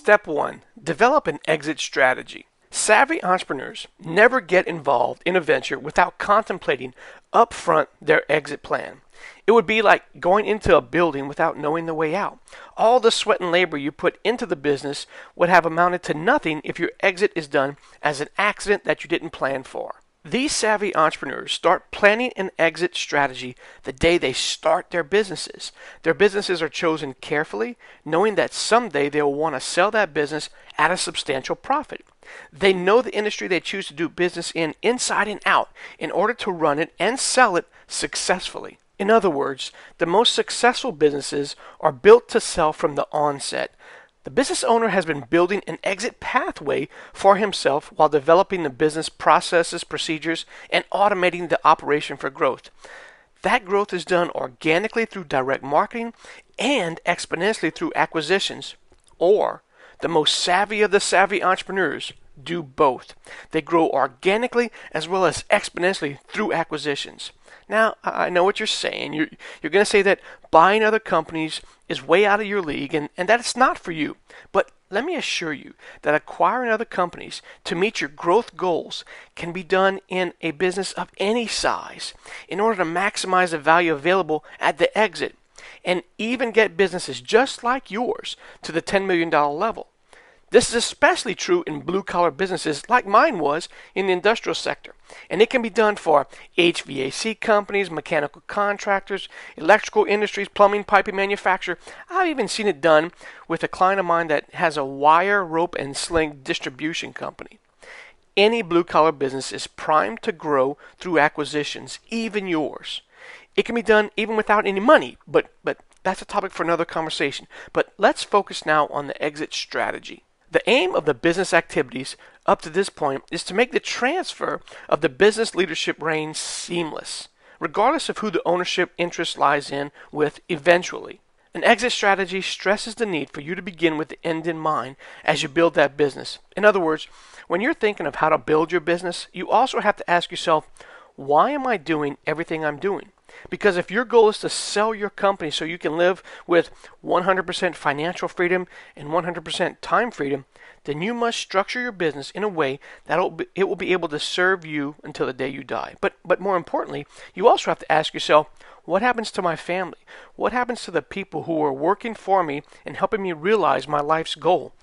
Step 1. Develop an exit strategy. Savvy entrepreneurs never get involved in a venture without contemplating upfront their exit plan. It would be like going into a building without knowing the way out. All the sweat and labor you put into the business would have amounted to nothing if your exit is done as an accident that you didn't plan for. These savvy entrepreneurs start planning an exit strategy the day they start their businesses. Their businesses are chosen carefully, knowing that someday they will want to sell that business at a substantial profit. They know the industry they choose to do business in inside and out in order to run it and sell it successfully. In other words, the most successful businesses are built to sell from the onset. The business owner has been building an exit pathway for himself while developing the business processes, procedures, and automating the operation for growth. That growth is done organically through direct marketing and exponentially through acquisitions. Or, the most savvy of the savvy entrepreneurs do both. They grow organically as well as exponentially through acquisitions. Now, I know what you're saying. You're going to say that buying other companies is way out of your league and that it's not for you. But let me assure you that acquiring other companies to meet your growth goals can be done in a business of any size in order to maximize the value available at the exit and even get businesses just like yours to the $10 million level. This is especially true in blue-collar businesses like mine was in the industrial sector. And it can be done for HVAC companies, mechanical contractors, electrical industries, plumbing, piping manufacturer. I've even seen it done with a client of mine that has a wire, rope, and sling distribution company. Any blue-collar business is primed to grow through acquisitions, even yours. It can be done even without any money, but that's a topic for another conversation. But let's focus now on the exit strategy. The aim of the business activities up to this point is to make the transfer of the business leadership reins seamless, regardless of who the ownership interest lies in with eventually. An exit strategy stresses the need for you to begin with the end in mind as you build that business. In other words, when you're thinking of how to build your business, you also have to ask yourself, why am I doing everything I'm doing? Because if your goal is to sell your company so you can live with 100% financial freedom and 100% time freedom, then you must structure your business in a way that it will be able to serve you until the day you die. But more importantly, you also have to ask yourself, what happens to my family? What happens to the people who are working for me and helping me realize my life's goal?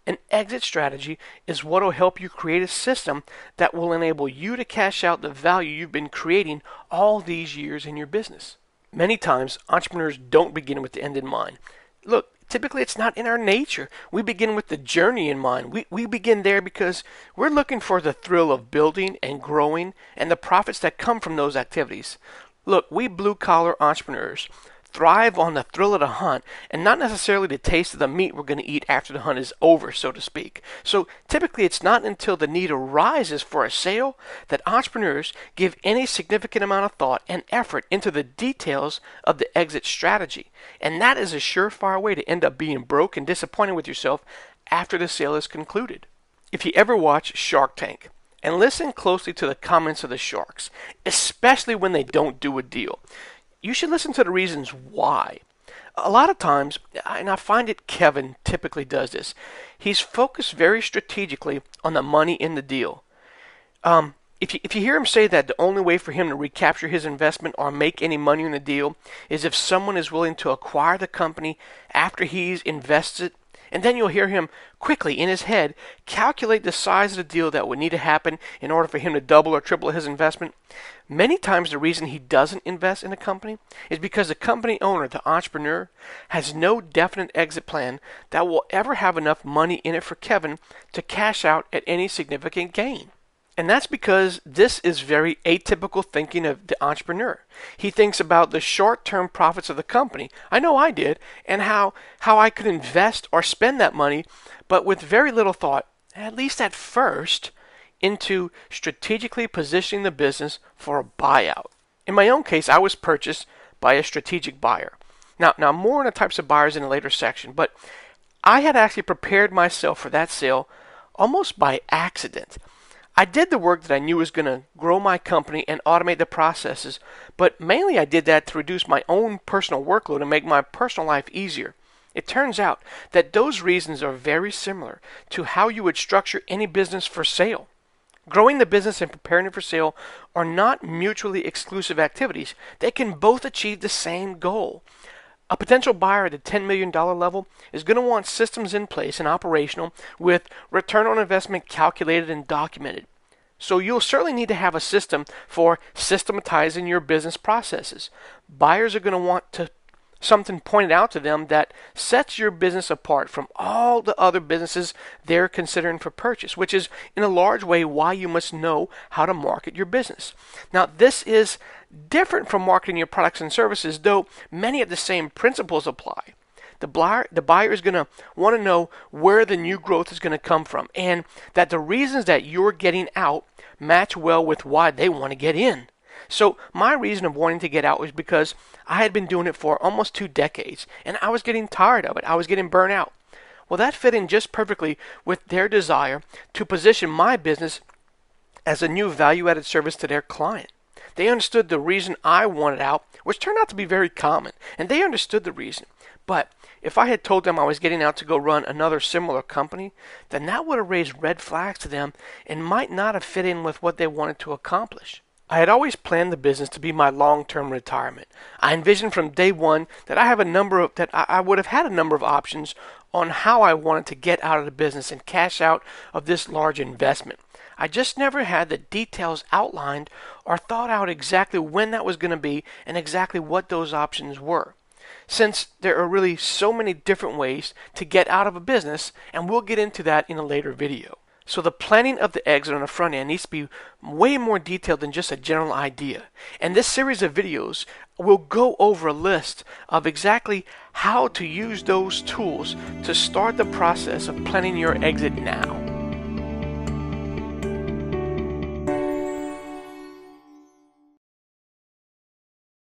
An exit strategy is what will help you create a system that will enable you to cash out the value you've been creating all these years in your business. Many times, entrepreneurs don't begin with the end in mind. Look, typically it's not in our nature. We begin with the journey in mind. We begin there because we're looking for the thrill of building and growing and the profits that come from those activities. Look, we blue-collar entrepreneurs thrive on the thrill of the hunt and not necessarily the taste of the meat we're going to eat after the hunt is over, so to speak. So typically it's not until the need arises for a sale that entrepreneurs give any significant amount of thought and effort into the details of the exit strategy. And that is a surefire way to end up being broke and disappointed with yourself after the sale is concluded. If you ever watch Shark Tank, and listen closely to the comments of the sharks, especially when they don't do a deal, you should listen to the reasons why. A lot of times, and I find it Kevin typically does this, he's focused very strategically on the money in the deal. If you hear him say that the only way for him to recapture his investment or make any money in the deal is if someone is willing to acquire the company after he's invested, and then you'll hear him quickly in his head calculate the size of the deal that would need to happen in order for him to double or triple his investment. Many times the reason he doesn't invest in a company is because the company owner, the entrepreneur, has no definite exit plan that will ever have enough money in it for Kevin to cash out at any significant gain. And that's because this is very atypical thinking of the entrepreneur. He thinks about the short-term profits of the company. I know I did, and how I could invest or spend that money, but with very little thought, at least at first, into strategically positioning the business for a buyout. In my own case, I was purchased by a strategic buyer. Now more on the types of buyers in a later section, but I had actually prepared myself for that sale almost by accident. I did the work that I knew was going to grow my company and automate the processes, but mainly I did that to reduce my own personal workload and make my personal life easier. It turns out that those reasons are very similar to how you would structure any business for sale. Growing the business and preparing it for sale are not mutually exclusive activities. They can both achieve the same goal. A potential buyer at the $10 million level is going to want systems in place and operational with return on investment calculated and documented. So you'll certainly need to have a system for systematizing your business processes. Buyers are going to want something pointed out to them that sets your business apart from all the other businesses they're considering for purchase, which is in a large way why you must know how to market your business. Now, this is different from marketing your products and services, though many of the same principles apply. The buyer is going to want to know where the new growth is going to come from, and that the reasons that you're getting out match well with why they want to get in. So my reason of wanting to get out was because I had been doing it for almost 2 decades, and I was getting tired of it. I was getting burnt out. Well, that fit in just perfectly with their desire to position my business as a new value-added service to their client. They understood the reason I wanted out, which turned out to be very common, and they understood the reason. But if I had told them I was getting out to go run another similar company, then that would have raised red flags to them and might not have fit in with what they wanted to accomplish. I had always planned the business to be my long-term retirement. I envisioned from day one that I would have had a number of options on how I wanted to get out of the business and cash out of this large investment. I just never had the details outlined or thought out exactly when that was going to be and exactly what those options were. Since there are really so many different ways to get out of a business, and we'll get into that in a later video. So the planning of the exit on the front end needs to be way more detailed than just a general idea. And this series of videos will go over a list of exactly how to use those tools to start the process of planning your exit now.